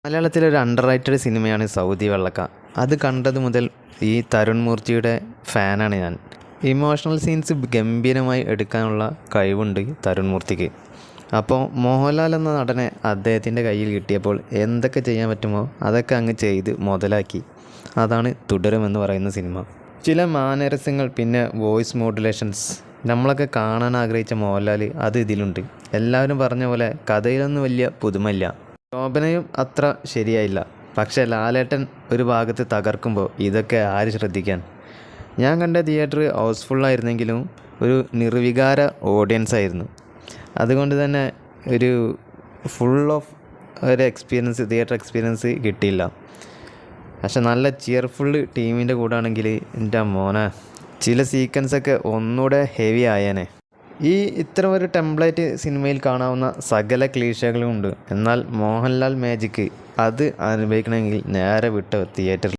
മലയാളത്തിലെ ഒരു under rated സിനിമയാണ് സൗദി വെള്ളക്ക. അത് കണ്ടത് മുതൽ ഈ തരുൺ മൂർത്തിയുടെ ഫാനാണ് ഞാൻ. ഇമോഷണൽ സീൻസ് ഗംഭീരമായി എടുക്കാനുള്ള കഴിവുണ്ട് തരുൺ മൂർത്തിക്ക്. അപ്പോൾ മോഹൻലാൽ എന്ന നടനെ അദ്ദേഹത്തിൻ്റെ കയ്യിൽ കിട്ടിയപ്പോൾ എന്തൊക്കെ ചെയ്യാൻ പറ്റുമോ അതൊക്കെ അങ്ങ് ചെയ്ത് മുതലാക്കി. അതാണ് തുടരുമെന്ന് പറയുന്ന സിനിമ. ചില മാനരസ്യങ്ങൾ, പിന്നെ വോയിസ് മോഡുലേഷൻസ് നമ്മളൊക്കെ കാണാൻ ആഗ്രഹിച്ച മോഹൻലാൽ അത് ഇതിലുണ്ട്. എല്ലാവരും പറഞ്ഞ പോലെ കഥയിലൊന്നും വലിയ പുതുമയില്ല, ശോഭനയും അത്ര ശരിയായില്ല. പക്ഷേ ലാലേട്ടൻ ഒരു ഭാഗത്ത് തകർക്കുമ്പോൾ ഇതൊക്കെ ആര് ശ്രദ്ധിക്കാൻ. ഞാൻ കണ്ട തിയേറ്റർ ഹൗസ്ഫുള്ളായിരുന്നെങ്കിലും ഒരു നിർവികാര ഓഡിയൻസ് ആയിരുന്നു. അതുകൊണ്ട് തന്നെ ഒരു ഫുൾ ഓഫ് ഒരു എക്സ്പീരിയൻസ്, തിയേറ്റർ എക്സ്പീരിയൻസ് കിട്ടിയില്ല. പക്ഷെ നല്ല ചിയർഫുൾ ടീമിൻ്റെ കൂടെ ആണെങ്കിൽ എൻ്റെ മോനെ ചില സീക്വൻസൊക്കെ ഒന്നുകൂടെ ഹെവി ആയേനെ. ഇത്ര ഒരു ടെംപ്ലേറ്റ് സിനിമയിൽ കാണാവുന്ന സകല ക്ലീഷകളും ഉണ്ട്. എന്നാൽ മോഹൻലാൽ മാജിക്ക് അത് അനുഭവിക്കണമെങ്കിൽ നേരെ വിട്ടോ തിയേറ്ററിൽ.